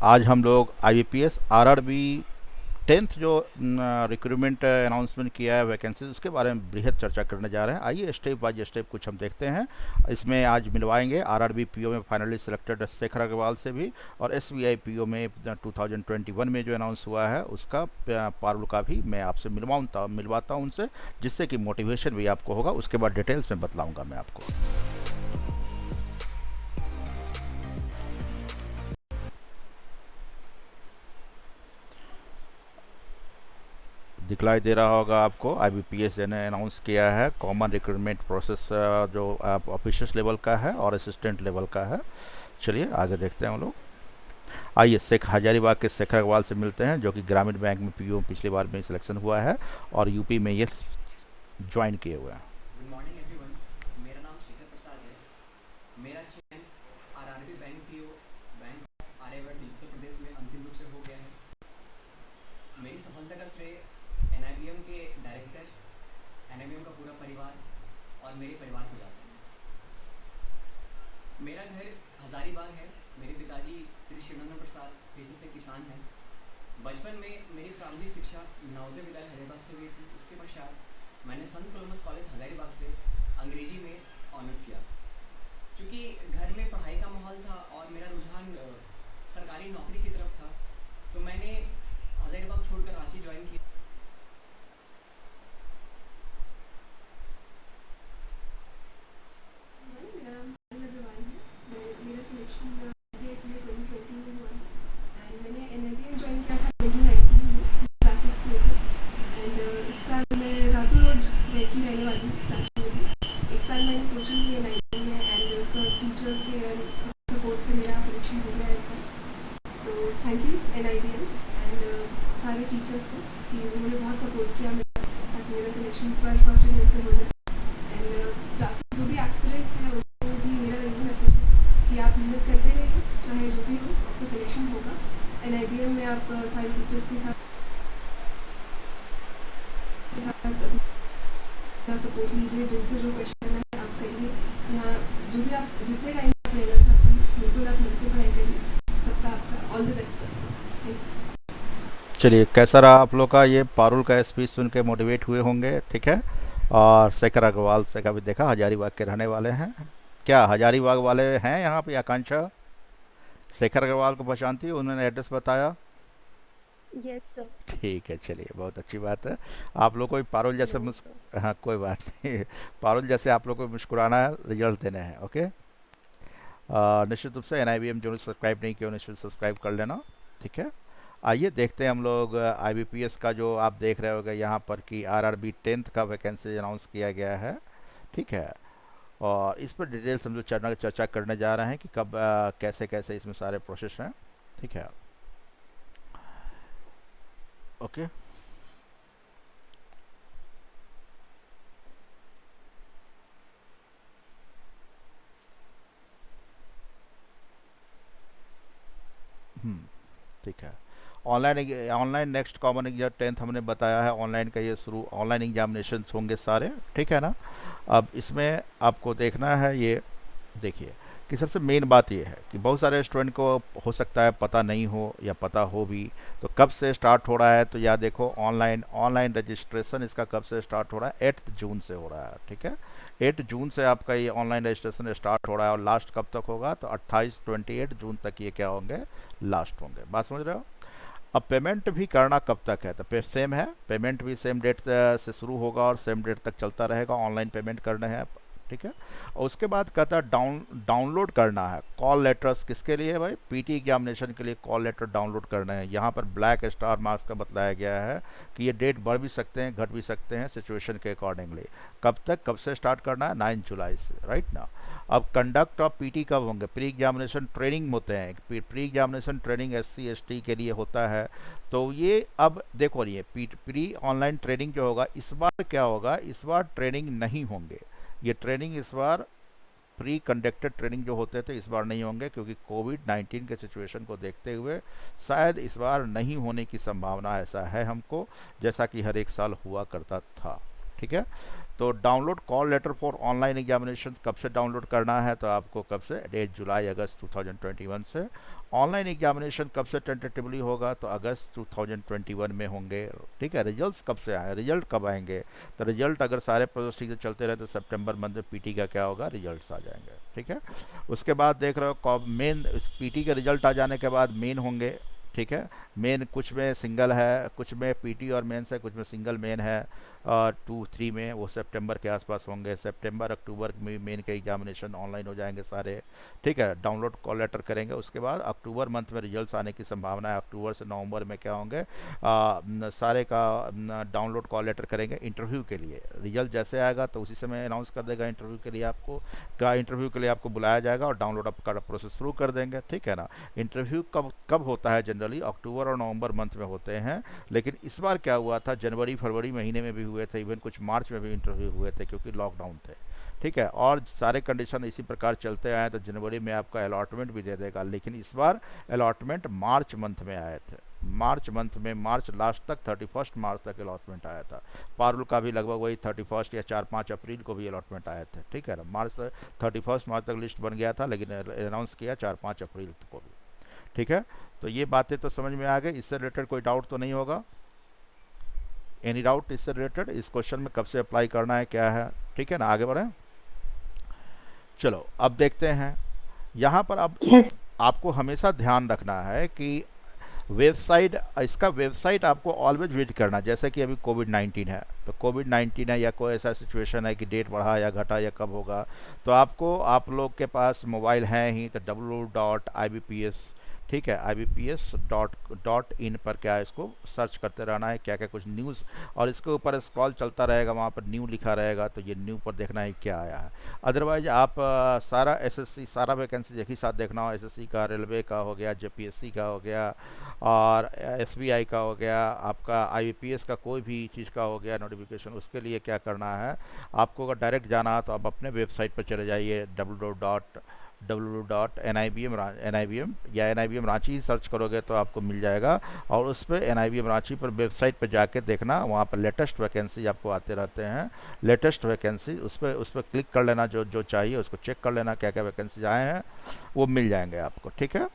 आज हम लोग आईबीपीएस आरआरबी 10th जो रिक्रूटमेंट अनाउंसमेंट किया है वैकेंसीज, उसके बारे में बृहद चर्चा करने जा रहे हैं। आइए स्टेप बाय स्टेप कुछ हम देखते हैं। इसमें आज मिलवाएंगे आरआरबी पीओ में फाइनली सिलेक्टेड शेखर अग्रवाल से भी, और एसबीआई पीओ में 2021 में जो अनाउंस हुआ है उसका पारुल का भी मैं आपसे मिलवाता हूं उनसे, जिससे कि मोटिवेशन भी आपको होगा। उसके बाद डिटेल्स में बतलाऊंगा मैं आपको। दिखलाई दे रहा होगा आपको, आईबीपीएस ने अनाउंस किया है कॉमन रिक्रूटमेंट प्रोसेस, जो आप ऑफिसर्स लेवल का है और असिस्टेंट लेवल का है। चलिए आगे देखते हैं हम लोग। आइए शेख हजारीबाग के शेखर अग्रवाल से मिलते हैं, जो कि ग्रामीण बैंक में पीओ पिछली बार में सिलेक्शन हुआ है और यूपी में ये ज्वाइन किए हुए हैं। Good morning everyone. मेरा नाम शेखर प्रसाद है। मेरा चयन RRB bank PO bank of Aryavart Uttar Pradesh में अंतिम रूप से हो गया है। मेरी सफलता का श्रेय एनआईबीएम के डायरेक्टर, एनआईबीएम का पूरा परिवार और मेरे परिवार को जाता है। मेरा घर हजारीबाग है। मेरे पिताजी श्री शिवनंदन प्रसाद पेशे से किसान हैं। बचपन में मेरी प्रारंभिक शिक्षा नवोदय विद्यालय हजारीबाग से हुई थी। उसके पश्चात मैंने संत कोलमस कॉलेज हजारीबाग से अंग्रेजी में ऑनर्स किया। चूँकि घर में पढ़ाई का माहौल था और मेरा रुझान सरकारी नौकरी की तरफ था, तो मैंने हजारीबाग छोड़कर रांची ज्वाइन किया। मेरा नाम पारुल अग्रवाल है। मेरा सिलेक्शन एसबीआई के लिए 2020 में हुआ है एंड मैंने एनआईबीएम ज्वाइन किया था 2019 में क्लासेस किए थे। एंड इस साल मैं रातों रोड रहने वाली हूँ रांची में भी। एक साल मैंने कोचिंग की एनआईबीएम में एंड सब टीचर्स के सपोर्ट से मेरा सिलेक्शन हो गया इस बार। तो थैंक यू एनआईबीएम एंड सारे टीचर्स को कि उन्होंने बहुत सपोर्ट किया मेरा, ताकि मेरा सिलेक्शन इस बार फर्स्ट अटेम्प्ट में हो जाए। एंड बाकी जो भी एस्पिरेंट्स हैं उनको भी मेरा यही मैसेज है कि आप मेहनत करते रहिए, चाहे जो भी हो आपका सिलेक्शन होगा। एनआईबीएम में आप सारे टीचर्स के साथ सपोर्ट लीजिए, जिनसे जो क्वेश्चन है आप करिए। यहाँ जो भी आप जितने टाइम आप लेना चाहते हैं बिल्कुल आप मन से पढ़ाई करिए। सबका आपका all the best sir. Thank you. चलिए कैसा रहा आप लोग का ये पारुल का स्पीच सुन के मोटिवेट हुए होंगे, ठीक है। और शेखर अग्रवाल से का भी देखा, हजारीबाग के रहने वाले हैं। क्या हजारीबाग वाले हैं यहाँ पे? आकांक्षा शेखर अग्रवाल को पहचानती है? उन्होंने एड्रेस बताया। Yes sir. ठीक है, चलिए बहुत अच्छी बात है। आप लोग को भी पारुल जैसे नो सर। हाँ कोई बात नहीं। पारुल जैसे आप लोग को मुस्कुराना है, रिजल्ट देने हैं। ओके। निश्चित रूप से एनआईबीएम जो सब्सक्राइब नहीं किया निश्चित सब्सक्राइब कर लेना, ठीक है। आइए देखते हैं हम लोग आईबीपीएस का, जो आप देख रहे होगे यहाँ पर कि आरआरबी 10th का वैकेंसी अनाउंस किया गया है, ठीक है। और इस पर डिटेल्स हम लोग चर्चा करने जा रहे हैं कि कब कैसे कैसे इसमें सारे प्रोसेस हैं, ठीक है। ओके। ठीक है। Online next common exam 10th हमने बताया है, ऑनलाइन का ये शुरू, ऑनलाइन एग्जामिनेशन होंगे सारे, ठीक है ना। अब इसमें आपको देखना है, ये देखिए कि सबसे मेन बात ये है कि बहुत सारे स्टूडेंट को हो सकता है पता नहीं हो या पता हो भी, तो कब से स्टार्ट हो रहा है तो या देखो ऑनलाइन ऑनलाइन रजिस्ट्रेशन इसका कब से स्टार्ट हो रहा है, 8 जून से हो रहा है, ठीक है। 8 जून से आपका ये ऑनलाइन रजिस्ट्रेशन स्टार्ट हो रहा है और लास्ट कब तक होगा तो 28 जून तक ये क्या होंगे, लास्ट होंगे। बात समझ रहे हो? अब पेमेंट भी करना कब तक है तो सेम है, पेमेंट भी सेम डेट से शुरू होगा और सेम डेट तक चलता रहेगा। ऑनलाइन पेमेंट करने हैं, ठीक है। और उसके बाद कहता है डाउनलोड करना है कॉल लेटर्स। किसके लिए भाई? पीटी एग्जामिनेशन के लिए कॉल लेटर डाउनलोड करना है। यहाँ पर ब्लैक स्टार मार्क्स का बतलाया गया है कि ये डेट बढ़ भी सकते हैं, घट भी सकते हैं सिचुएशन के अकॉर्डिंगली। कब तक, कब से स्टार्ट करना है? 9 जुलाई से, राइट ना। अब कंडक्ट ऑफ पीटी कब होंगे? प्री एग्जामिनेशन ट्रेनिंग होते हैं, pre examination training SC ST के लिए होता है। तो ये अब देखो, ये प्री ऑनलाइन ट्रेनिंग जो होगा इस बार क्या होगा, इस बार ट्रेनिंग नहीं होंगे। ये ट्रेनिंग इस बार प्री कंडक्टेड ट्रेनिंग जो होते थे इस बार नहीं होंगे, क्योंकि कोविड-19 के सिचुएशन को देखते हुए शायद इस बार नहीं होने की संभावना ऐसा है हमको, जैसा कि हर एक साल हुआ करता था, ठीक है। तो download call letter for online examination कब से डाउनलोड करना है, तो आपको कब से, 8 जुलाई अगस्त 2021 से। ऑनलाइन एग्जामिनेशन कब से टेंटेटिवली होगा, तो अगस्त 2021 में होंगे, ठीक है। रिजल्ट्स कब से आए, रिजल्ट कब आएंगे, तो रिजल्ट अगर सारे प्रोसेस ठीक से चलते रहे तो सितंबर मंथ में पीटी का क्या होगा, रिजल्ट्स आ जाएंगे, ठीक है। उसके बाद देख रहे हो मेन, पीटी के रिजल्ट आ जाने के बाद मेन होंगे, ठीक है। मेन कुछ में सिंगल है, कुछ में पीटी और मेंस है, कुछ में सिंगल मेन है। 2-3 में वो सितंबर के आसपास होंगे। सितंबर अक्टूबर में मेन के एग्जामिनेशन ऑनलाइन हो जाएंगे सारे, ठीक है। डाउनलोड कॉल लेटर करेंगे, उसके बाद अक्टूबर मंथ में रिजल्ट्स आने की संभावना है। अक्टूबर से नवंबर में क्या होंगे, सारे का डाउनलोड कॉल लेटर करेंगे इंटरव्यू के लिए। रिजल्ट जैसे आएगा तो उसी समय अनाउंस कर देगा इंटरव्यू के लिए आपको, क्या इंटरव्यू के लिए आपको बुलाया जाएगा और डाउनलोड अप का प्रोसेस शुरू कर देंगे, ठीक है ना। इंटरव्यू कब कब होता है, जनरली अक्टूबर और नवंबर मंथ में होते हैं, लेकिन इस बार क्या हुआ था, जनवरी फरवरी महीने में भी हुए थे, इवन कुछ मार्च में भी इंटरव्यू हुए थे क्योंकि लॉकडाउन थे, ठीक है। और सारे कंडीशन इसी प्रकार चलते आए तो जनवरी में आपका अलॉटमेंट भी दे देगा, लेकिन इस बार अलॉटमेंट मार्च मंथ में आए थे। मार्च मंथ में, मार्च लास्ट तक 31 मार्च तक अलॉटमेंट आया था। पारुल का भी लगभग वही 31 या 4-5 अप्रैल को भी अलॉटमेंट आए थे, ठीक है ना। मार्च 31 मार्च तक लिस्ट बन गया था, लेकिन अनाउंस किया 4-5 अप्रैल को भी, ठीक है। तो ये बातें तो समझ में आ गई, इससे रिलेटेड कोई डाउट तो नहीं होगा। एनी डाउट इससे रिलेटेड, इस क्वेश्चन में कब से अप्लाई करना है, क्या है, ठीक है ना। आगे बढ़ें, चलो अब देखते हैं। यहाँ पर अब Yes. आपको हमेशा ध्यान रखना है कि वेबसाइट, इसका वेबसाइट आपको ऑलवेज विजिट करना। जैसे कि अभी कोविड-19 है, तो कोविड-19 है या कोई ऐसा सिचुएशन है कि डेट बढ़ा या घटा या कब होगा, तो आपको, आप लोग के पास मोबाइल है ही, तो www.ibps, ठीक है, ibps.in पर क्या है, इसको सर्च करते रहना है, क्या क्या कुछ न्यूज़, और इसके ऊपर स्क्रॉल चलता रहेगा, वहाँ पर न्यू लिखा रहेगा, तो ये न्यू पर देखना है क्या आया है। अदरवाइज आप सारा एसएससी, सारा वैकेंसी एक ही साथ देखना हो, एसएससी का, रेलवे का हो गया, जेपीएससी का हो गया, और एसबीआई का हो गया, आपका आईबीपीएस का कोई भी चीज़ का हो गया नोटिफिकेशन, उसके लिए क्या करना है, आपको अगर डायरेक्ट जाना है तो आप अपने वेबसाइट पर चले जाइए, www.nibm या NIBM रांची सर्च करोगे तो आपको मिल जाएगा, और उस पर NIBM रांची पर वेबसाइट पर जाके देखना, वहाँ पर लेटेस्ट वैकेंसी आपको आते रहते हैं, लेटेस्ट वैकेंसी, उस पर क्लिक कर लेना, जो जो चाहिए उसको चेक कर लेना, क्या क्या वैकेंसी आए हैं वो मिल जाएंगे आपको, ठीक है।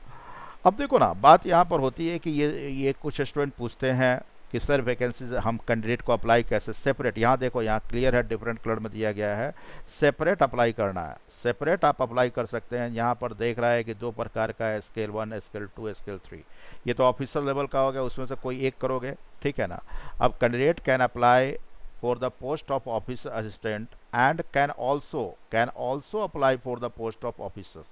अब देखो ना, बात यहाँ पर होती है कि ये कुछ स्टूडेंट पूछते हैं कि सर वैकेंसीज हम कैंडिडेट को अप्लाई कैसे, सेपरेट, यहाँ देखो, यहाँ क्लियर है, डिफरेंट कलर में दिया गया है, सेपरेट अप्लाई करना है। सेपरेट आप अप्लाई कर सकते हैं। यहाँ पर देख रहा है कि 2 प्रकार का है, स्केल 1, स्केल 2, स्केल 3। ये तो ऑफिसर लेवल का हो गया, उसमें से कोई एक करोगे, ठीक है ना। अब candidate can apply for the post of officer assistant and can also apply for the post of officer.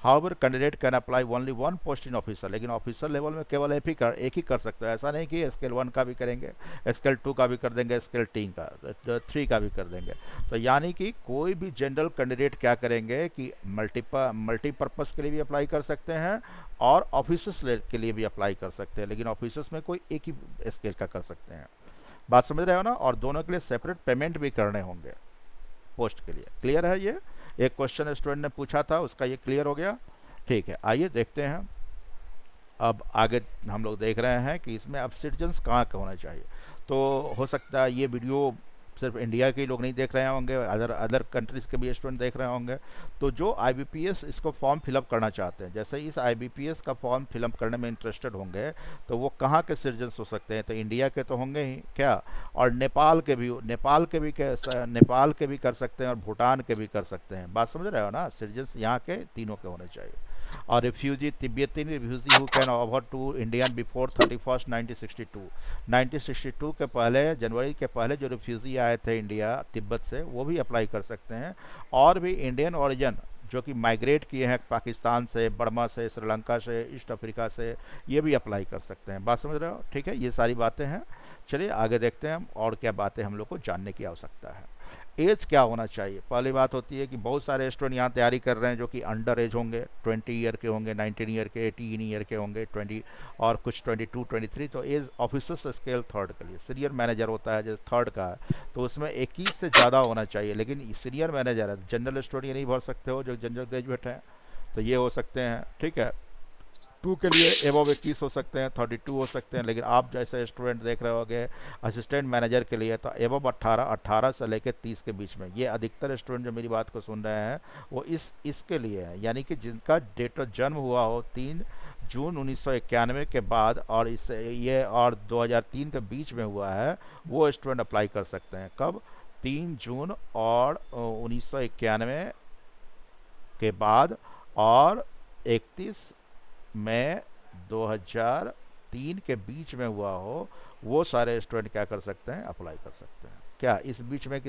However candidate can apply only 1 post in officer, लेकिन ऑफिसर लेवल में केवल एक ही कर सकते हैं। ऐसा नहीं कि स्केल 1 का भी करेंगे, स्केल 2 का भी कर देंगे, स्केल 3 का भी कर देंगे। तो यानी कि कोई भी जनरल कैंडिडेट क्या करेंगे कि मल्टीपर्पज़ के लिए भी अप्लाई कर सकते हैं और ऑफिसर्स के लिए भी अप्लाई कर सकते हैं, लेकिन ऑफिसर्स में कोई एक ही स्केल का कर सकते हैं। बात समझ रहे हो ना। और दोनों के लिए सेपरेट पेमेंट भी करने होंगे पोस्ट के लिए। क्लियर है ये? एक क्वेश्चन स्टूडेंट ने पूछा था, उसका ये क्लियर हो गया, ठीक है। आइए देखते हैं, अब आगे हम लोग देख रहे हैं कि इसमें अब सिटीजन्स कहाँ का होना चाहिए। तो हो सकता है ये वीडियो सिर्फ इंडिया के लोग नहीं देख रहे होंगे, अदर कंट्रीज़ के भी स्टूडेंट देख रहे होंगे। तो जो आईबीपीएस इसको फॉर्म फिलअप करना चाहते हैं, जैसे इस आईबीपीएस का फॉर्म फिलअप करने में इंटरेस्टेड होंगे, तो वो कहाँ के सिटीजन्स हो सकते हैं, तो इंडिया के तो होंगे ही क्या, और नेपाल के भी कर सकते हैं, और भूटान के भी कर सकते हैं। बात समझ रहे हो ना। सिटीजन्स यहाँ के तीनों के होने चाहिए। और रिफ्यूजी, तिब्बती refugee who can over to Indian before 31 1962 के पहले, जनवरी के पहले जो रिफ्यूजी आए थे इंडिया तिब्बत से, वो भी अप्लाई कर सकते हैं। और भी इंडियन ओरिजिन जो कि माइग्रेट किए हैं पाकिस्तान से, बर्मा से, श्रीलंका से, ईस्ट अफ्रीका से, ये भी अप्लाई कर सकते हैं। बात समझ रहे हो, ठीक है। ये सारी बातें हैं। चलिए आगे देखते हैं और क्या बातें हम लोग को जानने की आवश्यकता है। एज क्या होना चाहिए? पहली बात होती है कि बहुत सारे स्टूडेंट यहाँ तैयारी कर रहे हैं जो कि अंडर एज होंगे, 20 ईयर के होंगे, 19 ईयर के, 18 ईयर के होंगे, 20 और कुछ 22, 23। तो एज ऑफिसर्स स्केल 3rd के लिए, सीनियर मैनेजर होता है जैसे 3rd का है, तो उसमें 21 से ज़्यादा होना चाहिए। लेकिन सीनियर मैनेजर है, जनरल स्टूडेंट ये नहीं भर सकते हो जो जनरल ग्रेजुएट हैं, तो ये हो सकते हैं, ठीक है। टू के लिए एबव 21 हो सकते हैं, 32 हो सकते हैं, लेकिन आप जैसे स्टूडेंट देख रहे होगे असिस्टेंट मैनेजर के लिए तो एबव 18, 18 से लेकर 30 के बीच में। ये अधिकतर स्टूडेंट जो मेरी बात को सुन रहे हैं वो इसके लिए है, यानी कि जिनका डेट ऑफ जन्म हुआ हो 3 जून 1991 के बाद और इस ये और 2003 के बीच में हुआ है, वो स्टूडेंट अप्लाई कर सकते हैं। कब? 3 जून और 1991 के बाद और 31 मई 2003 के बीच में हुआ हो, वो सारे स्टूडेंट क्या कर सकते हैं? अप्लाई कर सकते हैं। क्या इस बीच में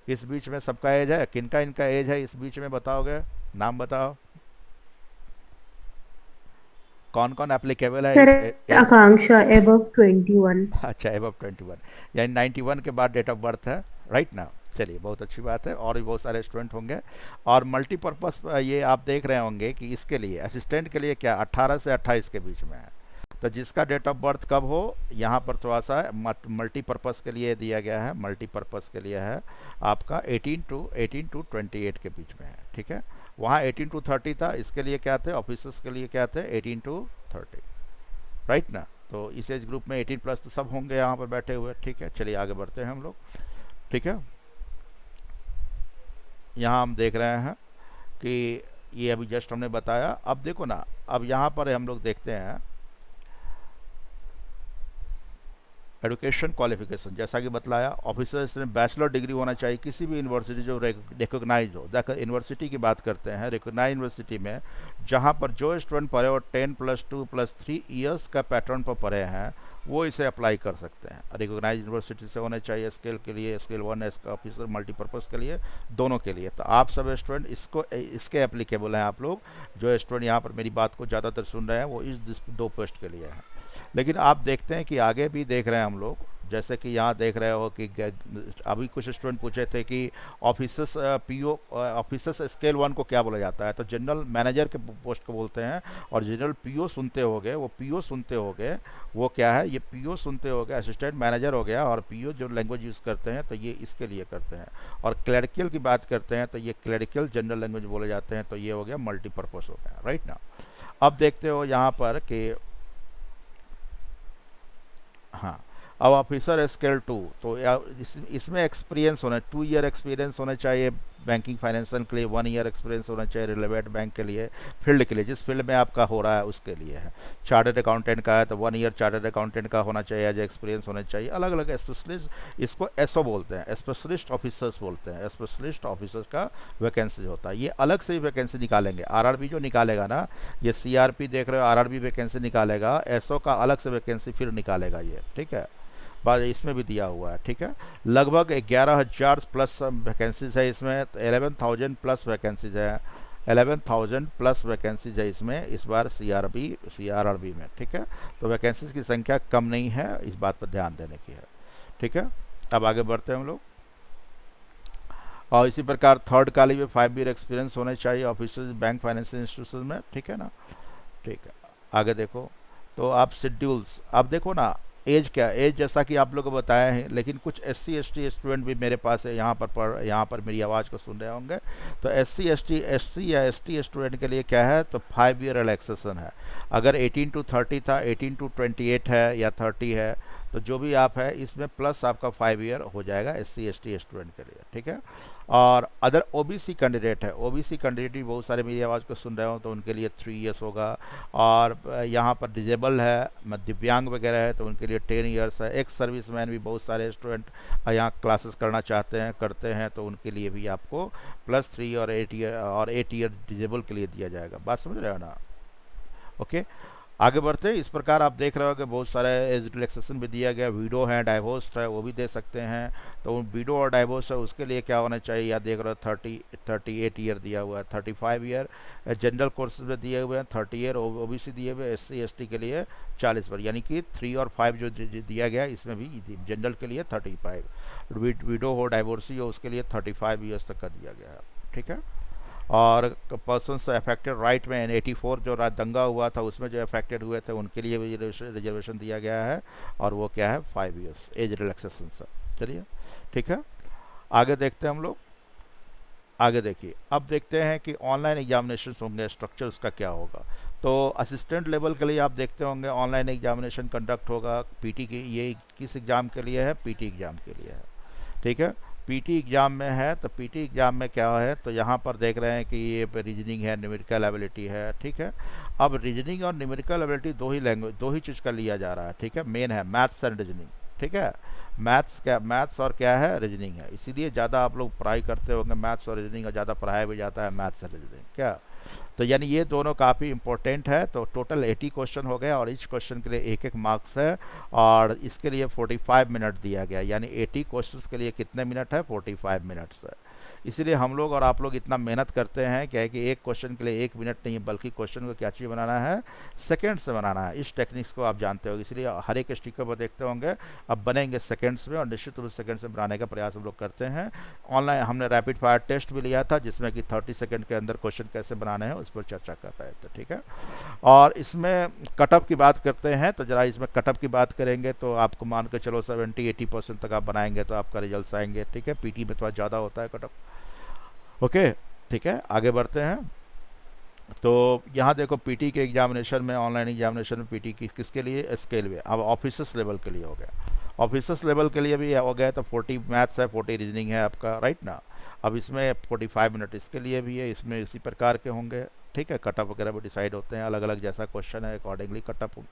इस बीच में सबका एज है? किनका इनका एज है इस बीच में? बताओगे? नाम बताओ, कौन कौन एप्लीकेबल है सर, इस एज? आकांक्षा above 21। अच्छा, एबव 21, यानी 91 के बाद डेट ऑफ बर्थ है, राइट ना? चलिए, बहुत अच्छी बात है, और भी बहुत सारे स्टूडेंट होंगे। और मल्टीपर्पज़ ये आप देख रहे होंगे कि इसके लिए असिस्टेंट के लिए क्या 18 से 28 के बीच में है। तो जिसका डेट ऑफ बर्थ कब हो, यहाँ पर थोड़ा सा मल्टीपर्पज़ के लिए दिया गया है, मल्टीपर्पज़ के लिए है आपका 18 टू 28 के बीच में है, ठीक है। वहाँ 18 टू 30 था, इसके लिए क्या थे? ऑफिसर्स के लिए क्या थे? 18 टू 30, राइट ना? तो इस एज ग्रुप में 18 प्लस तो सब होंगे यहाँ पर बैठे हुए, ठीक है। चलिए आगे बढ़ते हैं हम लोग, ठीक है। यहाँ हम देख रहे हैं कि ये अभी जस्ट हमने बताया। अब देखो ना, अब यहाँ पर हम लोग देखते हैं एजुकेशन क्वालिफिकेशन, जैसा कि बतलाया ऑफिसर्स में बैचलर डिग्री होना चाहिए किसी भी यूनिवर्सिटी जो रिकोगनाइज हो। देखो यूनिवर्सिटी की बात करते हैं, रिकोगनाइज यूनिवर्सिटी में जहाँ पर जो स्टूडेंट पढ़े हो 10+2+3 ईयर्स का पैटर्न पर पढ़े हैं, वो इसे अप्लाई कर सकते हैं। रिकोगनाइज यूनिवर्सिटी से होने चाहिए स्केल के लिए, स्केल 1 ऑफिसर मल्टीपर्पज़ के लिए, दोनों के लिए। तो आप सब स्टूडेंट इसके एप्लीकेबल हैं। आप लोग जो स्टूडेंट यहाँ पर मेरी बात को ज़्यादातर सुन रहे हैं वो इस 2 पोस्ट के लिए हैं। लेकिन आप देखते हैं कि आगे भी देख रहे हैं हम लोग, जैसे कि यहाँ देख रहे हो कि अभी कुछ स्टूडेंट पूछे थे कि ऑफिसर्स पीओ ऑफिसर्स स्केल 1 को क्या बोला जाता है, तो जनरल मैनेजर के पोस्ट को बोलते हैं। और जनरल पीओ सुनते होगे, वो पीओ सुनते होगे, वो क्या है? ये पीओ सुनते होगे, असिस्टेंट मैनेजर हो गया। और पीओ जो लैंग्वेज यूज़ करते हैं तो ये इसके लिए करते हैं। और क्लरिकल की बात करते हैं तो ये क्लरिकल जनरल लैंग्वेज बोले जाते हैं, तो ये हो गया मल्टीपर्पज़ हो गया, राइट ना? अब देखते हो यहाँ पर कि हाँ, अब ऑफिसर स्केल 2, तो इसमें एक्सपीरियंस होना, 2 ईयर एक्सपीरियंस होना चाहिए बैंकिंग फाइनेंशियल के लिए, 1 ईयर एक्सपीरियंस होना चाहिए रिलेवेंट बैंक के लिए, फील्ड के लिए, जिस फील्ड में आपका हो रहा है उसके लिए है। चार्टर्ड अकाउंटेंट का है तो 1 ईयर चार्टर्ड अकाउंटेंट का होना चाहिए, एज एक्सपीरियंस होना चाहिए। अलग अलग स्पेशलिस्ट, इसको एसओ बोलते हैं, स्पेशलिस्ट ऑफिसर्स बोलते हैं। स्पेशलिस्ट ऑफिसर्स का वैकेंसी होता है, ये अलग से ही वैकेंसी निकालेंगे। आरआरबी जो निकालेगा ना, ये सीआरपी देख रहे हो, आरआरबी वैकेंसी निकालेगा, एसओ का अलग से वैकेंसी फिर निकालेगा ये, ठीक है। बाद इसमें भी दिया हुआ है, ठीक है। लगभग 11,000 प्लस वैकेंसीज है इसमें, 11,000 प्लस वैकेंसीज है, 11,000 प्लस वैकेंसीज है इसमें इस बार सीआरआरबी में, ठीक है। तो वैकेंसीज की संख्या कम नहीं है, इस बात पर ध्यान देने की है, ठीक है। अब आगे बढ़ते हैं हम लोग। और इसी प्रकार थर्ड का लिए 5 ईयर एक्सपीरियंस होने चाहिए ऑफिसर्स बैंक फाइनेंशियल इंस्टीट्यूशन में, ठीक है ना? ठीक है, आगे देखो। तो आप शेड्यूल्स, अब देखो ना, एज क्या, एज जैसा कि आप लोगों को बताया है, लेकिन कुछ SC ST स्टूडेंट भी मेरे पास है, यहाँ पर मेरी आवाज़ को सुन रहे होंगे। तो SC या ST स्टूडेंट के लिए क्या है? तो 5 ईयर रिलैक्सेशन है। अगर 18 टू 30 था, 18 टू 28 है या 30 है, तो जो भी आप है इसमें प्लस आपका 5 ईयर हो जाएगा SC ST स्टूडेंट के लिए, ठीक है। और अदर OBC कैंडिडेट है, OBC कैंडिडेट भी बहुत सारे मेरी आवाज़ को सुन रहे हो तो उनके लिए 3 ईयर्स होगा। और यहाँ पर डिजेबल है, दिव्यांग वगैरह है, तो उनके लिए 10 ईयर्स है। एक्स सर्विसमैन भी बहुत सारे स्टूडेंट यहाँ क्लासेस करना चाहते हैं, करते हैं, तो उनके लिए भी आपको +3 और 8 ईयर डिजेबल के लिए दिया जाएगा। बात समझ रहे हो ना? ओके, आगे बढ़ते हैं। इस प्रकार आप देख रहे हो कि बहुत सारे एज रिलैक्सेशन भी दिया गया। वीडो है, डाइवोर्स है, वो भी दे सकते हैं। तो वीडो और डाइवोर्स है उसके लिए क्या होना चाहिए, या देख रहे हो 38 ईयर दिया हुआ है, 35 ईयर जनरल कोर्सेज में दिए हुए हैं, 30 ईयर OBC दिए हुए, SC ST के लिए 40 पर, यानी कि 3 और 5 जो दिया गया इसमें भी जनरल के लिए 35, वीडो हो डाइवोर्सी हो उसके लिए 35 ईयर्स तक का दिया गया है, ठीक है। और पर्सन अफेक्टेड राइट में 84 जो दंगा हुआ था उसमें जो अफेक्टेड हुए थे उनके लिए भी रिजर्वेशन दिया गया है, और वो क्या है? 5 ईयर्स एज रिलैक्सेशन से। चलिए, ठीक है, आगे देखते हैं हम लोग। आगे देखिए, अब देखते हैं कि ऑनलाइन एग्जामिनेशन होंगे, स्ट्रक्चर उसका क्या होगा। तो असिस्टेंट लेवल के लिए आप देखते होंगे ऑनलाइन एग्जामिनेशन कंडक्ट होगा पीटी की, ये किस एग्ज़ाम के लिए है, पीटी एग्ज़ाम के लिए है, ठीक है। पीटी एग्ज़ाम में है, तो पीटी एग्ज़ाम में क्या है, तो यहाँ पर देख रहे हैं कि ये रीजनिंग है, न्यूमेरिकल एबिलिटी है, ठीक है। अब रीजनिंग और न्यूमेरिकल एबिलिटी दो ही चीज़ का लिया जा रहा है, ठीक है। मेन है मैथ्स एंड रीजनिंग, ठीक है। मैथ्स और क्या है, रीजनिंग है, इसीलिए ज़्यादा आप लोग पढ़ाई करते होंगे मैथ्स और रीजनिंग, और ज़्यादा पढ़ाया भी जाता है मैथ्स और रीजनिंग, क्या। तो यानी ये दोनों काफ़ी इंपॉर्टेंट है। तो टोटल 80 क्वेश्चन हो गया, और इस क्वेश्चन के लिए एक एक मार्क्स है, और इसके लिए 45 मिनट दिया गया, यानी 80 क्वेश्चंस के लिए कितने मिनट है, 45 मिनट्स है। इसीलिए हम लोग और आप लोग इतना मेहनत करते हैं, क्या है कि एक क्वेश्चन के लिए 1 मिनट नहीं है, बल्कि क्वेश्चन को क्या चीज़ बनाना है, सेकेंड से बनाना है। इस टेक्निक्स को आप जानते हो, इसलिए हर एक स्टिकर पर देखते होंगे अब बनेंगे सेकेंड्स में, और निश्चित रूप से सेकेंड से बनाने का प्रयास हम लोग करते हैं। ऑनलाइन हमने रैपिड फायर टेस्ट भी लिया था, जिसमें कि 30 सेकेंड के अंदर क्वेश्चन कैसे बनाने हैं उस पर चर्चा कर रहे थे, ठीक है। और इसमें कटअप की बात करते हैं, तो जरा इसमें कटअप की बात करेंगे तो आपको मान के चलो 70-80% तक आप बनाएंगे तो आपका रिजल्ट आएंगे, ठीक है। पीटी में थोड़ा ज़्यादा होता है कटअप, ओके, ठीक है। आगे बढ़ते हैं। तो यहाँ देखो पीटी के एग्जामिनेशन में, ऑनलाइन एग्जामिनेशन में पीटी किसके लिए, स्केल में, अब ऑफिसर्स लेवल के लिए हो गया। ऑफिसर्स लेवल के लिए भी हो गया, तो 40 मैथ्स है, 40 रीजनिंग है आपका, राइट ना। अब इसमें 45 मिनट इसके लिए भी है, इसमें इसी प्रकार के होंगे, ठीक है। कटअप वगैरह भी डिसाइड होते हैं, अलग अलग जैसा क्वेश्चन है अकॉर्डिंगली कटअप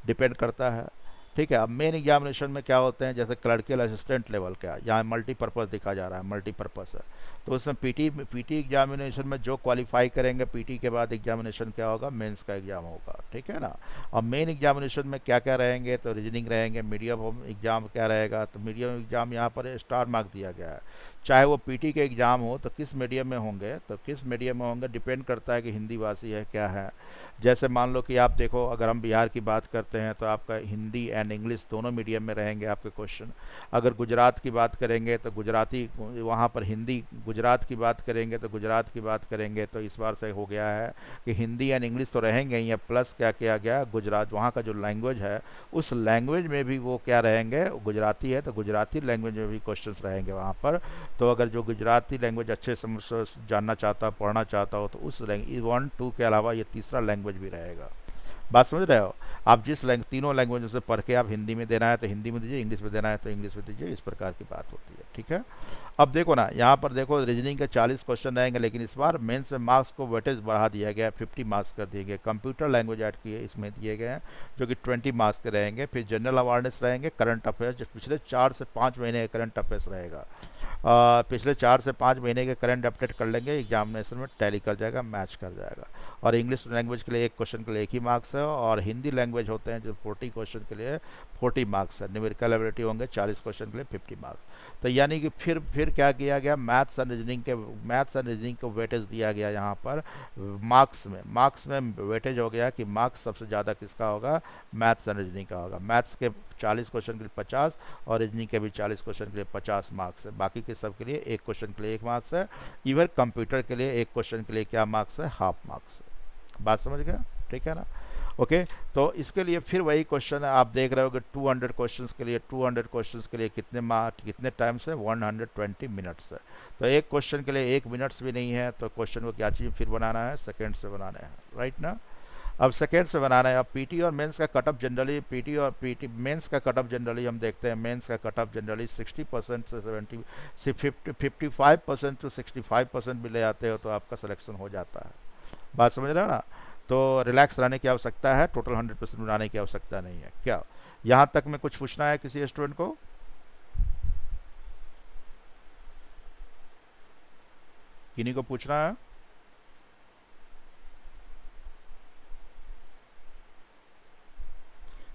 डिपेंड करता है, ठीक है। अब मेन एग्जामिनेशन में क्या होते हैं, जैसे क्लर्कियल असिस्टेंट लेवल का, यहाँ मल्टीपर्पज़ दिखा जा रहा है, मल्टीपर्पज़ है। तो उसमें पीटी एग्जामिनेशन में जो क्वालिफाई करेंगे, पीटी के बाद एग्जामिनेशन क्या होगा, मेंस का एग्जाम होगा, ठीक है ना। अब मेन एग्जामिनेशन में क्या क्या रहेंगे, तो रीजनिंग रहेंगे, मीडियम एग्जाम क्या रहेगा, तो मीडियम एग्जाम यहाँ पर स्टार मार्क दिया गया है। चाहे वो पीटी के एग्ज़ाम हो तो किस मीडियम में होंगे, तो किस मीडियम में होंगे डिपेंड करता है कि हिंदी भाषी है क्या है। जैसे मान लो कि आप देखो, अगर हम बिहार की बात करते हैं तो आपका हिंदी एंड इंग्लिश दोनों मीडियम में रहेंगे आपके क्वेश्चन। अगर गुजरात की बात करेंगे तो गुजराती, वहाँ पर हिंदी, गुजरात की बात करेंगे तो गुजरात की बात करेंगे, तो इस बार से हो गया है कि हिंदी एंड इंग्लिश तो रहेंगे ही, प्लस क्या किया गया, गुजरात वहाँ का जो लैंग्वेज है उस लैंग्वेज में भी वो क्या रहेंगे, गुजराती है तो गुजराती लैंग्वेज में भी क्वेश्चंस रहेंगे वहाँ पर। तो अगर जो गुजराती लैंग्वेज अच्छे समझ जानना चाहता, पढ़ना चाहता हो, तो उस 1-2 के अलावा ये तीसरा लैंग्वेज भी रहेगा। बात समझ रहे हो आप, तीनों लैंग्वेज से पढ़ के आप हिंदी में देना है तो हिंदी में दीजिए, इंग्लिश में देना है तो इंग्लिश में दीजिए, इस प्रकार की बात होती है, ठीक है। अब देखो ना, यहाँ पर देखो रीजनिंग के 40 क्वेश्चन रहेंगे, लेकिन इस बार मेंस में मार्क्स को वेटेज बढ़ा दिया गया है, 50 मार्क्स कर दिए गए। कंप्यूटर लैंग्वेज ऐड किए इसमें दिए गए हैं, जो कि 20 मार्क्स के रहेंगे। फिर जनरल अवेयरनेस रहेंगे, करंट अफेयर्स, जो पिछले 4 से 5 महीने का करंट अफेयर्स रहेगा। पिछले 4 से 5 महीने के करंट अपडेट कर लेंगे, एग्जामिनेशन में टैली कर जाएगा, मैच कर जाएगा। और इंग्लिश लैंग्वेज के लिए एक क्वेश्चन के लिए 1 ही मार्क्स है, और हिंदी लैंग्वेज होते हैं जो 40 क्वेश्चन के लिए 40 मार्क्स है। न्यूमेरिकल एबिलिटी होंगे 40 क्वेश्चन के लिए 50 मार्क्स। तो यानी कि फिर क्या किया गया, मैथ्स एंड रीजनिंग को वेटेज दिया गया यहाँ पर मार्क्स में वेटेज हो गया कि मार्क्स सबसे ज़्यादा किसका होगा, मैथ्स एंड रीजनिंग का होगा। मैथ्स के 40 क्वेश्चन के लिए 50, और रीजनिंग के भी 40 क्वेश्चन के लिए 50 मार्क्स है। बाकी के सब के लिए एक क्वेश्चन के लिए 1 मार्क्स है। इवन कंप्यूटर के लिए एक क्वेश्चन के लिए क्या मार्क्स है, हाफ मार्क्स है। बात समझ गया, ठीक है ना। ओके, तो इसके लिए फिर वही क्वेश्चन है, आप देख रहे हो कि 200 क्वेश्चंस के लिए कितने टाइम से, 120 मिनट्स है। तो एक क्वेश्चन के लिए 1 मिनट्स भी नहीं है, तो क्वेश्चन को क्या चाहिए फिर बनाना है, सेकेंड से बनाना है, राइट ना। अब सेकेंड से बनाना है। अब पीटी और मेंस का कटअप जनरली मेंस का कटअप जनरली हम देखते हैं, मेंस का कटअप जनरली 60% से 55% टू 65% भी ले आते हो तो आपका सिलेक्शन हो जाता है। बात समझ रहे हो ना। तो रिलैक्स रहने की आवश्यकता है, टोटल 100% बनाने की आवश्यकता नहीं है। क्या यहाँ तक में कुछ पूछना है किसी स्टूडेंट को, किन्हीं को पूछना है?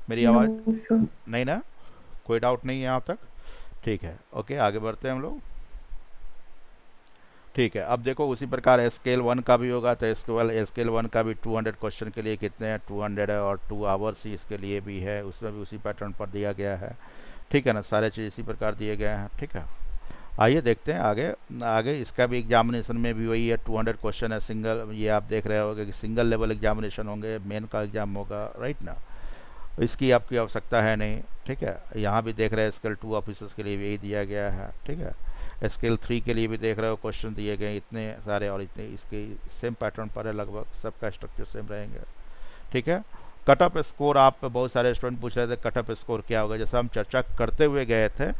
मेरी आवाज No, sir. नहीं ना, कोई डाउट नहीं है यहाँ तक, ठीक है। ओके, आगे बढ़ते हैं हम लोग, ठीक है। अब देखो उसी प्रकार स्केल 1 का भी होगा, तो स्केल 1 का भी 200 क्वेश्चन के लिए कितने हैं, 200 है, और 2 आवर्स ही इसके लिए भी है, उसमें भी उसी पैटर्न पर दिया गया है, ठीक है ना। सारे चीज़ इसी प्रकार दिए गए हैं, ठीक है। आइए देखते हैं आगे। इसका भी एग्जामिनेशन में भी वही है, 200 क्वेश्चन है सिंगल, ये आप देख रहे होगे कि सिंगल लेवल एग्जामिनेशन होंगे, मेन का एग्जाम होगा, राइट ना। इसकी आपकी आवश्यकता है नहीं, ठीक है। यहाँ भी देख रहे हैं स्केल 2 ऑफिसर्स के लिए भी यही दिया गया है, ठीक है। स्केल 3 के लिए भी देख रहे हो क्वेश्चन दिए गए इतने सारे, और इतने इसके सेम पैटर्न पर है, लगभग सबका स्ट्रक्चर सेम रहेंगे, ठीक है। कट ऑफ स्कोर, आप बहुत सारे स्टूडेंट पूछ रहे थे कट ऑफ स्कोर क्या होगा, जैसे हम चर्चा करते हुए गए थे।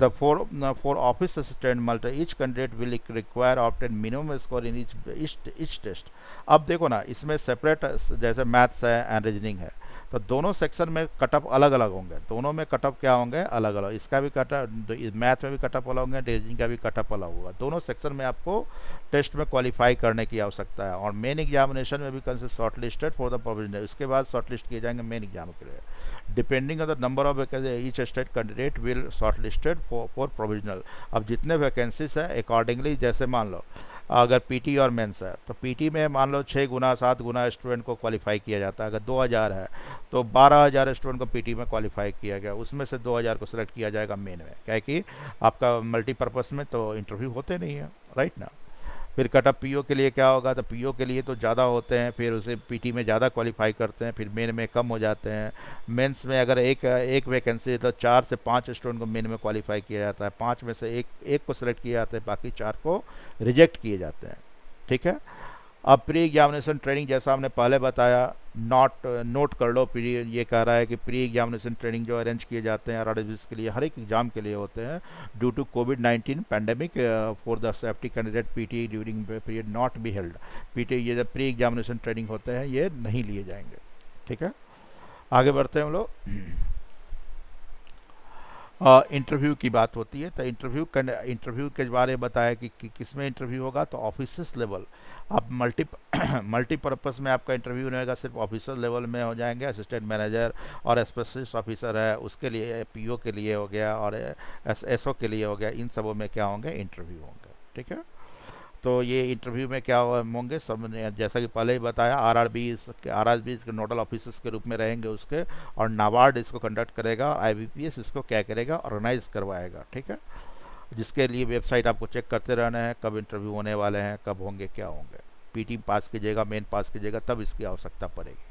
The for office assistant multi each candidate will require obtain minimum score in each test. अब देखो ना, इसमें सेपरेट जैसे मैथ्स है एंड रीजनिंग है, तो दोनों सेक्शन में कट ऑफ अलग अलग होंगे, दोनों में कट ऑफ क्या होंगे, अलग अलग। इसका भी कट ऑफ, मैथ में भी कट ऑफ अलग होंगे, रीजनिंग का भी कट ऑफ अलग होगा। दोनों सेक्शन में आपको टेस्ट में क्वालिफाई करने की आवश्यकता है। और मेन एग्जामिनेशन में भी consist short listed for the provisional, इसके बाद शॉर्ट लिस्ट किए जाएंगे मेन एग्जाम के लिए। Depending on the number of vacancy each state candidate will short listed for provisional. अब जितने वैकेंसीज है अकॉर्डिंगली, जैसे मान लो अगर पीटी और मेंस है, तो पीटी में मान लो 6 गुना 7 गुना स्टूडेंट को क्वालिफाई किया जाता है। अगर 2000 है तो 12,000 स्टूडेंट को पीटी में क्वालिफाई किया गया, उसमें से 2000 को सिलेक्ट किया जाएगा मेन में, क्या है कि आपका मल्टीपर्पज़ में तो इंटरव्यू होते नहीं है, राइट ना। फिर कट ऑफ पीओ के लिए क्या होगा, तो पीओ के लिए तो ज़्यादा होते हैं, फिर उसे पीटी में ज़्यादा क्वालिफाई करते हैं, फिर मेन में कम हो जाते हैं। मेंस में अगर एक वैकेंसी है तो 4 से 5 स्टूडेंट को मेन में क्वालिफाई किया जाता है, 5 में से एक को सिलेक्ट किया जाता है, बाकी 4 को रिजेक्ट किए जाते हैं, ठीक है। अब प्री एग्जामिनेशन ट्रेनिंग, जैसा हमने पहले बताया, नोट कर लो, प्री ये कह रहा है कि प्री एग्जामिनेशन ट्रेनिंग जो अरेंज किए जाते हैं आरआरबीएस के लिए, हर एक एग्जाम के लिए होते हैं, ड्यू टू कोविड-19 pandemic for the safety candidate PT during period not be held. PT ये जब प्री एग्जामिनेशन ट्रेनिंग होते हैं ये नहीं लिए जाएंगे, ठीक है। आगे बढ़ते हैं हम लोग। इंटरव्यू की बात होती है, तो इंटरव्यू के बारे में बताया कि किस में इंटरव्यू होगा, तो ऑफिसर्स लेवल। आप मल्टीपर्पज़ में आपका इंटरव्यू नहीं होगा, सिर्फ ऑफिसर लेवल में हो जाएंगे। असिस्टेंट मैनेजर और स्पेशलिस्ट ऑफिसर है उसके लिए, पीओ के लिए हो गया और एसओ के लिए हो गया, इन सबों में क्या होंगे, इंटरव्यू होंगे, ठीक है। तो ये इंटरव्यू में क्या होंगे सब, जैसा कि पहले ही बताया, आरआरबी के नोडल ऑफिसर्स के रूप में रहेंगे उसके, और नाबार्ड इसको कंडक्ट करेगा और आईबीपीएस इसको क्या करेगा, ऑर्गेनाइज करवाएगा, ठीक है। जिसके लिए वेबसाइट आपको चेक करते रहना है, कब इंटरव्यू होने वाले हैं, कब होंगे, क्या होंगे। पीटी पास कीजिएगा, मेन पास कीजिएगा, तब इसकी आवश्यकता पड़ेगी।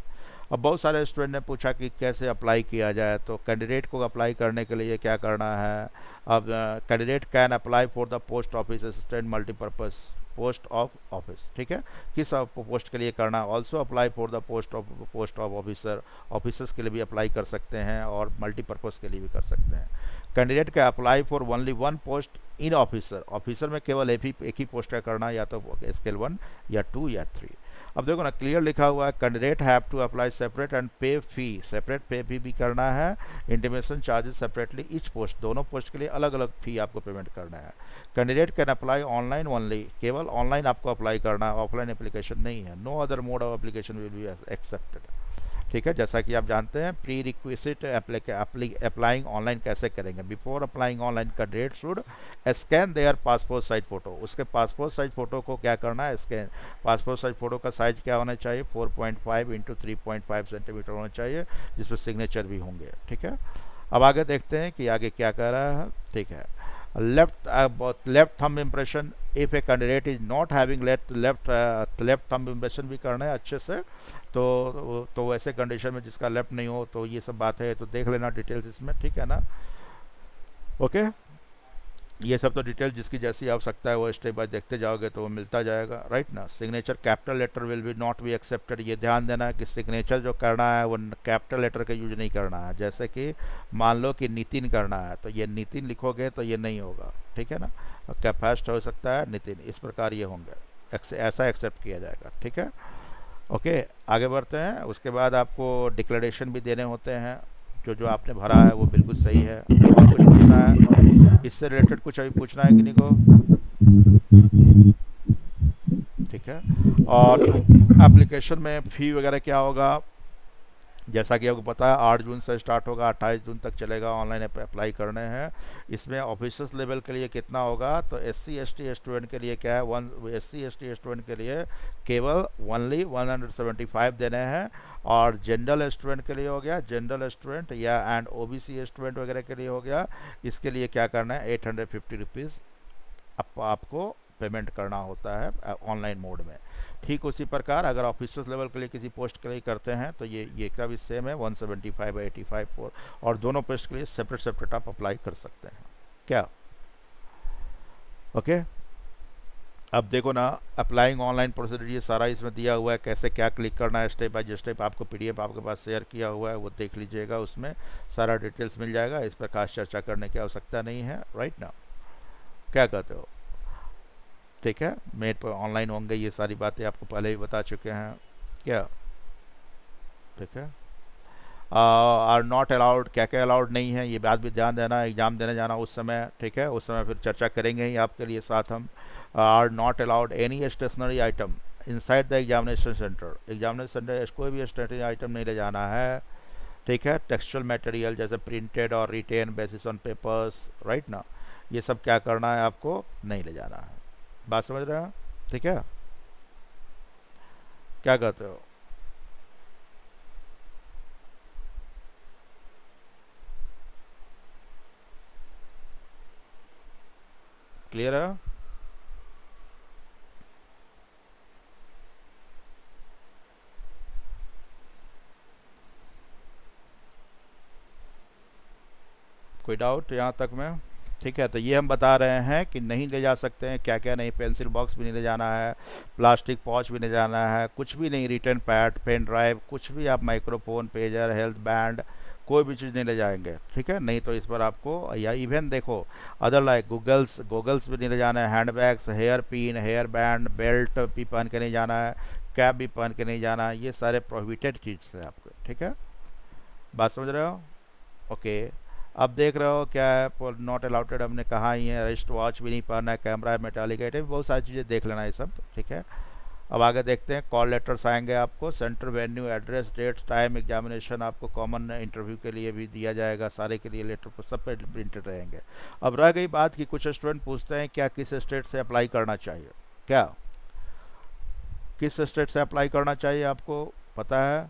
अब बहुत सारे स्टूडेंट ने पूछा कि कैसे अप्लाई किया जाए, तो कैंडिडेट को अप्लाई करने के लिए क्या करना है। अब candidate can apply for the post office assistant multipurpose post of office, ठीक है, किस पोस्ट के लिए करना है। Also apply for the post of officer, officers के लिए भी अप्लाई कर सकते हैं और मल्टीपर्पज़ के लिए भी कर सकते हैं। कैंडिडेट का apply for only 1 post in officer, officer में केवल एक ही पोस्ट का करना है, या तो स्केल 1 या 2 या 3। अब देखो ना, क्लियर लिखा हुआ है, candidate have to apply separate and pay fee, separate pay fee भी करना है, intimation charges separately each post, दोनों पोस्ट के लिए अलग अलग फी आपको पेमेंट करना है। Candidate can apply online only, केवल ऑनलाइन आपको अप्लाई करना है, ऑफलाइन एप्लीकेशन नहीं है। No other mode of application will be accepted, ठीक है। जैसा कि आप जानते हैं, प्री रिक्विजिट अप्लाइंग ऑनलाइन कैसे करेंगे। Before applying online candidate should scan their passport size photo, उसके पासपोर्ट साइज फ़ोटो को क्या करना है, स्कैन। पासपोर्ट साइज फ़ोटो का साइज क्या होना चाहिए, 4.5 इंटू 3.5 सेंटीमीटर होना चाहिए, जिसमें सिग्नेचर भी होंगे, ठीक है। अब आगे देखते हैं कि आगे क्या कर रहा है, ठीक है। Left thumb impression, if a candidate is not having left thumb impression भी करना है अच्छे से, तो वैसे कंडीशन में जिसका लेफ्ट नहीं हो, तो ये सब बात है, तो देख लेना डिटेल्स इसमें, ठीक है ना। ओके, ये सब तो डिटेल जिसकी जैसी आवश्यकता है वो स्टेप बाय देखते जाओगे तो वो मिलता जाएगा, राइट ना। Signature capital letter will be not be accepted, ये ध्यान देना है कि सिग्नेचर जो करना है वो कैपिटल लेटर का यूज नहीं करना है। जैसे कि मान लो कि नितिन करना है, तो ये नितिन लिखोगे तो ये नहीं होगा, ठीक है ना। क्या फर्स्ट हो सकता है नितिन, इस प्रकार ये होंगे, ऐसा एक्सेप्ट किया जाएगा, ठीक है। ओके, आगे बढ़ते हैं। उसके बाद आपको डिक्लेरेशन भी देने होते हैं, जो आपने भरा है वो बिल्कुल सही है। और कुछ पूछना है इससे रिलेटेड, कुछ अभी पूछना है किन्हीं को, ठीक है। और एप्लीकेशन में फ़ी वगैरह क्या होगा, जैसा कि आपको पता है 8 जून से स्टार्ट होगा, 28 जून तक चलेगा, ऑनलाइन अप्लाई करने हैं। इसमें ऑफिसर्स लेवल के लिए कितना होगा, तो SC ST स्टूडेंट के लिए क्या है, SC ST स्टूडेंट के लिए केवल ओनली 175 देने हैं, और जनरल स्टूडेंट के लिए हो गया, जनरल स्टूडेंट या एंड OBC स्टूडेंट वगैरह के लिए हो गया, इसके लिए क्या करना है, 850 रुपीज़ आपको पेमेंट करना होता है ऑनलाइन मोड में। ठीक उसी प्रकार अगर ऑफिसर्स लेवल के लिए किसी पोस्ट के लिए करते हैं तो ये का भी सेम है, 175 85 4, और दोनों पोस्ट के लिए सेपरेट आप अप्लाई कर सकते हैं, क्या। ओके, अब देखो ना, अप्लाइंग ऑनलाइन प्रोसीजर ये सारा इसमें दिया हुआ है, कैसे क्या क्लिक करना है, स्टेप बाय स्टेप आपको पीडीएफ आपके पास शेयर किया हुआ है, वो देख लीजिएगा, उसमें सारा डिटेल्स मिल जाएगा, इस पर खास चर्चा करने की आवश्यकता नहीं है, राइट ना? क्या कहते हो? ठीक है, मेल पर ऑनलाइन होंगे, ये सारी बातें आपको पहले ही बता चुके हैं क्या? ठीक है। आर नॉट अलाउड, क्या क्या अलाउड नहीं है, ये बात भी ध्यान देना, एग्जाम देने जाना उस समय, ठीक है, उस समय फिर चर्चा करेंगे ही आपके लिए साथ हम। Are not allowed any stationery item inside the examination centre, examination centre कोई भी स्टेशनरी आइटम नहीं ले जाना है, ठीक है। टेक्सचुअल मटेरियल जैसे प्रिंटेड और written basis on papers, right ना, ये सब क्या करना है आपको, नहीं ले जाना है। बात समझ रहे हो? ठीक है, क्या कहते हो? क्लियर है? कोई डाउट यहाँ तक में? ठीक है, तो ये हम बता रहे हैं कि नहीं ले जा सकते हैं, क्या क्या नहीं, पेंसिल बॉक्स भी नहीं ले जाना है, प्लास्टिक पॉच भी नहीं जाना है, कुछ भी नहीं, रिटर्न पैड, पेन ड्राइव, कुछ भी, आप माइक्रोफोन, पेजर, हेल्थ बैंड, कोई भी चीज़ नहीं ले जाएंगे, ठीक है। नहीं तो इस पर आपको, या इवन देखो अदर लाइक गूगल्स, गूगल्स भी नहीं ले जाना है, hand bags, hair pin, hair band, belt भी पहन के नहीं जाना है, कैप भी पहन के नहीं जाना है, ये सारे प्रोहिबिटेड चीज़ है आपको, ठीक है। बात समझ रहे हो? ओके। अब देख रहे हो क्या है, नॉट अलाउटेड हमने कहा ही है, रिस्ट वॉच भी नहीं पहनना है, कैमरा है, मेटालिक आइटम, बहुत सारी चीज़ें देख लेना ये सब, ठीक है। अब आगे देखते हैं, कॉल लेटर्स आएंगे आपको, centre, venue, address, date, time, examination, आपको कॉमन इंटरव्यू के लिए भी दिया जाएगा, सारे के लिए लेटर पर सब पे प्रिंटेड रहेंगे। अब रह गई बात कि कुछ स्टूडेंट पूछते हैं क्या किस स्टेट से अप्लाई करना चाहिए, क्या किस स्टेट से अप्लाई करना चाहिए आपको पता है?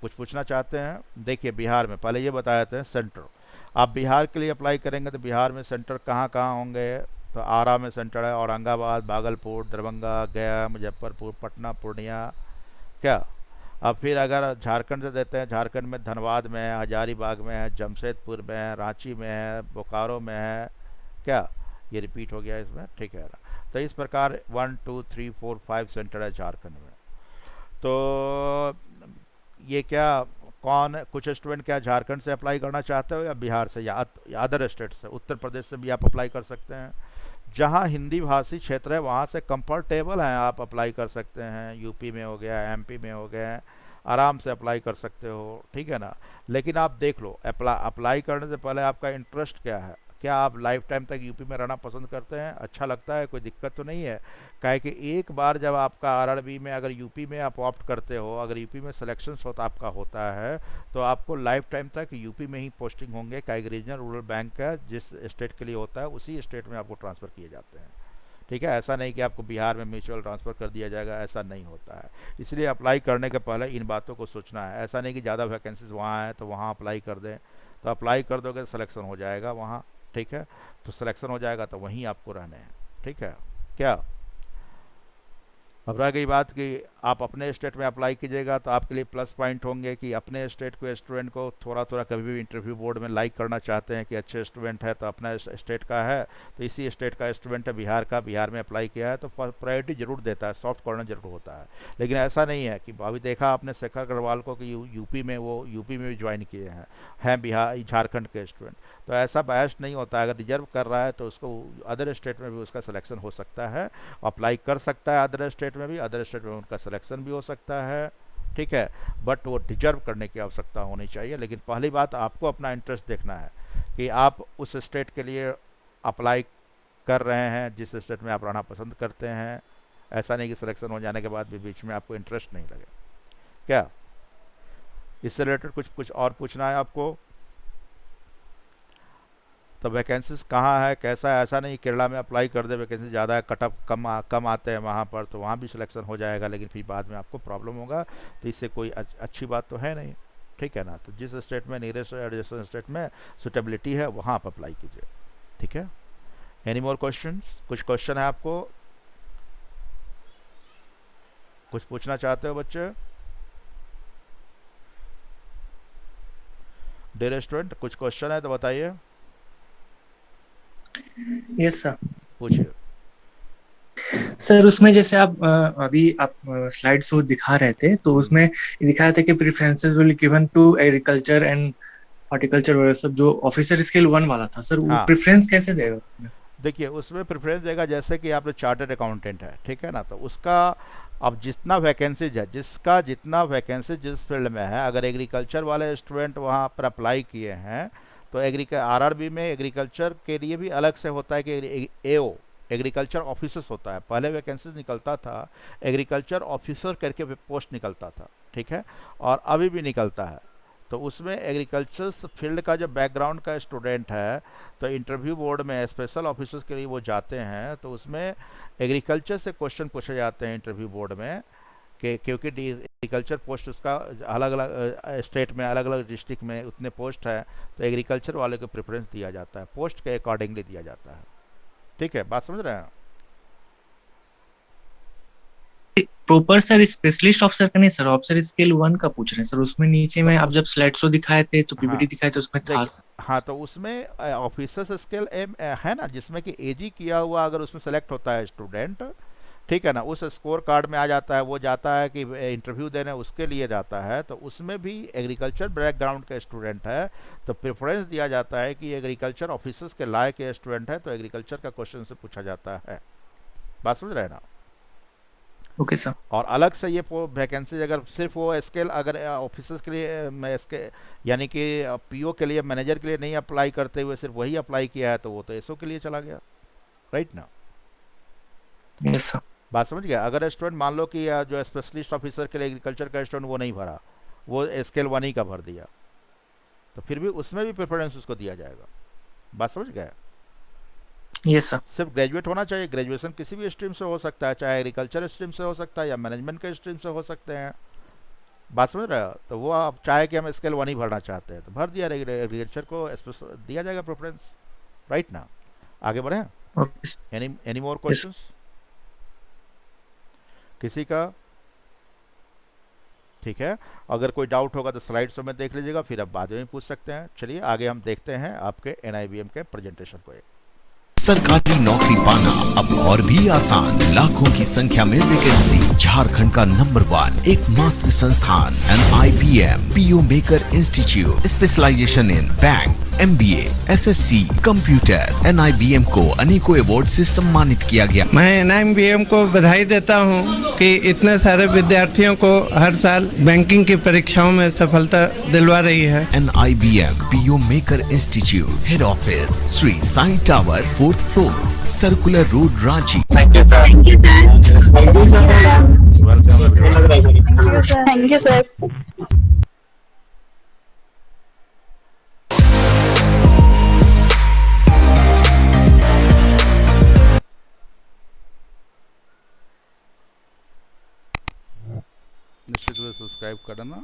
कुछ पूछना चाहते हैं? देखिए, बिहार में पहले ये बताए थे सेंटर, आप बिहार के लिए अप्लाई करेंगे तो बिहार में सेंटर कहाँ कहाँ होंगे, तो आरा में सेंटर है, औरंगाबाद, भागलपुर, दरभंगा, गया, मुजफ्फरपुर, पटना, पूर्णिया, क्या। अब फिर अगर झारखंड से देते हैं, झारखंड में धनबाद में है, हजारीबाग में है, जमशेदपुर में है, रांची में है, बोकारो में है, क्या, ये रिपीट हो गया इसमें, ठीक है ना। तो इस प्रकार 1 2 3 4 5 सेंटर है झारखंड में। तो ये क्या, कौन, कुछ स्टूडेंट क्या झारखंड से अप्लाई करना चाहते हो या बिहार से या अदर स्टेट से, उत्तर प्रदेश से भी आप अप्लाई कर सकते हैं, जहाँ हिंदी भाषी क्षेत्र है वहाँ से कंफर्टेबल हैं आप अप्लाई कर सकते हैं, यूपी में हो गया, एमपी में हो गया, आराम से अप्लाई कर सकते हो, ठीक है ना। लेकिन आप देख लो, अप्लाई करने से पहले आपका इंटरेस्ट क्या है, क्या आप लाइफ टाइम तक यूपी में रहना पसंद करते हैं, अच्छा लगता है, कोई दिक्कत तो नहीं है? काहे कि एक बार जब आपका आरआरबी में अगर यूपी में आप ऑप्ट करते हो, अगर यूपी में सिलेक्शन होता आपका होता है, तो आपको लाइफ टाइम तक यूपी में ही पोस्टिंग होंगे, काहे कि रीजनल रूरल बैंक का जिस स्टेट के लिए होता है उसी स्टेट में आपको ट्रांसफ़र किए जाते हैं, ठीक है। ऐसा नहीं कि आपको बिहार में म्यूचुअल ट्रांसफ़र कर दिया जाएगा, ऐसा नहीं होता है। इसलिए अप्लाई करने के पहले इन बातों को सोचना है, ऐसा नहीं कि ज़्यादा वैकेंसीज वहाँ हैं तो वहाँ अप्लाई कर दें, तो अप्लाई कर दोगे तो सिलेक्शन हो जाएगा वहाँ, ठीक है। तो सिलेक्शन हो जाएगा तो वहीं आपको रहने हैं, ठीक है, क्या। अब रह गई बात कि आप अपने स्टेट में अप्लाई कीजिएगा तो आपके लिए प्लस पॉइंट होंगे कि अपने स्टेट को, स्टूडेंट को थोड़ा थोड़ा कभी भी इंटरव्यू बोर्ड में लाइक करना चाहते हैं कि अच्छे स्टूडेंट है तो अपना स्टेट का है, तो इसी स्टेट का स्टूडेंट है, बिहार का, बिहार में अप्लाई किया है, तो प्रायोरिटी जरूर देता है, सॉफ्ट कॉर्नर जरूर होता है। लेकिन ऐसा नहीं है कि अभी देखा आपने शेखर अग्रवाल को कि यूपी में, वो यूपी में भी ज्वाइन किए हैं बिहार झारखंड के स्टूडेंट, तो ऐसा बहस नहीं होता है, अगर रिजर्व कर रहा है तो उसको अदर स्टेट में भी उसका सिलेक्शन हो सकता है, अप्लाई कर सकता है अदर स्टेट में भी, अदर स्टेट में उनका सिलेक्शन भी हो सकता है, ठीक है। बट वो डिजर्व करने की आवश्यकता होनी चाहिए। लेकिन पहली बात, आपको अपना इंटरेस्ट देखना है कि आप उस स्टेट के लिए अप्लाई कर रहे हैं जिस स्टेट में आप रहना पसंद करते हैं। ऐसा नहीं कि सिलेक्शन हो जाने के बाद भी बीच में आपको इंटरेस्ट नहीं लगे, क्या। इससे रिलेटेड कुछ कुछ और पूछना है आपको? तो वैकेंसीज कहाँ है, कैसा है, ऐसा नहीं केरला में अप्लाई कर दे, वैकेंसी ज़्यादा है, कट ऑफ कम आते हैं वहाँ पर, तो वहाँ भी सिलेक्शन हो जाएगा, लेकिन फिर बाद में आपको प्रॉब्लम होगा, तो इससे कोई अच्छी बात तो है नहीं, ठीक है ना। तो जिस स्टेट में नियरेस्ट एडजस्टेंट स्टेट में सुटेबिलिटी है वहाँ आप अप्लाई कीजिए, ठीक है। एनी मोर क्वेश्चन, कुछ क्वेश्चन है आपको, कुछ पूछना चाहते हो बच्चे? डियर स्टूडेंट, कुछ क्वेश्चन है तो बताइए। Yes sir. पूछिए। सर उसमें जैसे आप अभी आप स्लाइड शो दिखा रहे थे तो उसमें ये दिखा रहा था कि preferences will given to agriculture and horticulture वगैरह सब, जो ऑफिसर स्केल 1 वाला था सर, वो हाँ, प्रेफरेंस कैसे देगा? देखिए उसमें प्रेफरेंस देगा, जैसे कि आप लोग चार्टर्ड अकाउंटेंट है, ठीक है ना, तो उसका अब जितना वैकेंसीज है, जिसका जितना वैकेंसी जिस फील्ड में है, अगर एग्रीकल्चर वाले स्टूडेंट वहाँ पर अप्लाई किए हैं तो आरआरबी में एग्रीकल्चर के लिए भी अलग से होता है कि एओ एग्रीकल्चर ऑफिसर्स होता है। पहले वैकेंसीज निकलता था एग्रीकल्चर ऑफिसर करके पोस्ट निकलता था, ठीक है, और अभी भी निकलता है। तो उसमें एग्रीकल्चर फील्ड का जो बैकग्राउंड का स्टूडेंट है तो इंटरव्यू बोर्ड में स्पेशल ऑफिसर्स के लिए वो जाते हैं, तो उसमें एग्रीकल्चर से क्वेश्चन पूछे जाते हैं इंटरव्यू बोर्ड में कि क्योंकि एग्रीकल्चर पोस्ट उसका अलग अलग स्टेट में, अलग अलग डिस्ट्रिक्ट में उतने पोस्ट है, तो एग्रीकल्चर वाले को प्रेफरेंस दिया जाता है, पोस्ट के अकॉर्डिंगली दिया जाता है। ठीक है, बात समझ रहे हैं? प्रॉपर सर स्पेशलिस्ट ऑफिसर का नहीं सर, ऑफिसर स्केल 1 का पूछ रहे हैं सर। उसमें नीचे तो में आप उस जब स्लाइड शो दिखाए थे तो हाँ, पीपीटी दिखाए थे, उसमें था देखिए, हाँ, तो उसमें ऑफिसर्स स्केल एम है ना, जिसमें कि एजी किया हुआ अगर उसमें सेलेक्ट होता है स्टूडेंट, ठीक है ना, उस स्कोर कार्ड में आ जाता है, वो जाता है कि इंटरव्यू देने उसके लिए जाता है, तो उसमें भी एग्रीकल्चर बैकग्राउंड का स्टूडेंट है तो प्रेफरेंस दिया जाता है कि एग्रीकल्चर ऑफिसर्स के लायक के स्टूडेंट है तो एग्रीकल्चर का क्वेश्चन से पूछा जाता है। बात समझ रहे हैं ना? Okay sir. और अलग से ये वैकेंसी अगर सिर्फ वो स्केल अगर ऑफिसर्स के लिए यानी कि पीओ के लिए, मैनेजर के लिए नहीं अप्लाई करते हुए सिर्फ वही अप्लाई किया है तो वो तो एसओ के लिए चला गया, राइट ना? Yes sir. बात समझ गया? अगर स्टूडेंट मान लो कि जो स्पेशलिस्ट ऑफिसर के लिए एग्रीकल्चर का स्टूडेंट वो नहीं भरा, वो स्केल 1 ही का भर दिया, तो फिर भी उसमें भी प्रेफरेंस उसको दिया जाएगा। बात समझ गए? Yes sir. सिर्फ ग्रेजुएट होना चाहिए, ग्रेजुएशन किसी भी स्ट्रीम से हो सकता है, चाहे एग्रीकल्चर स्ट्रीम से हो सकता है या मैनेजमेंट के स्ट्रीम से हो सकते हैं। बात समझ रहे हो? तो वो आप चाहे कि हम स्केल 1 ही भरना चाहते हैं तो भर दिया, एग्रीकल्चर को दिया जाएगा प्रेफरेंस, राइट ना? आगे बढ़े? ओके। एनी मोर क्वेश्चंस किसी का? ठीक है, अगर कोई डाउट होगा तो स्लाइड्स में देख लीजिएगा, फिर आप बाद में पूछ सकते हैं। चलिए आगे हम देखते हैं आपके एनआईबीएम के प्रेजेंटेशन को। सरकारी नौकरी पाना अब और भी आसान। लाखों की संख्या में वैकेंसी, झारखंड का नंबर 1 एकमात्र संस्थान NIBM PO maker institute, specialisation in bank, MBA, SSC, computer. NIBM को अनेकों अवार्ड से सम्मानित किया गया। मैं NIBM को बधाई देता हूं कि इतने सारे विद्यार्थियों को हर साल बैंकिंग की परीक्षाओं में सफलता दिलवा रही है। NIBM PO maker institute, head office Shri Sai tower, 4th floor, circular road, Ranchi. Thank you sir. निश्चित रूप से सब्सक्राइब करना।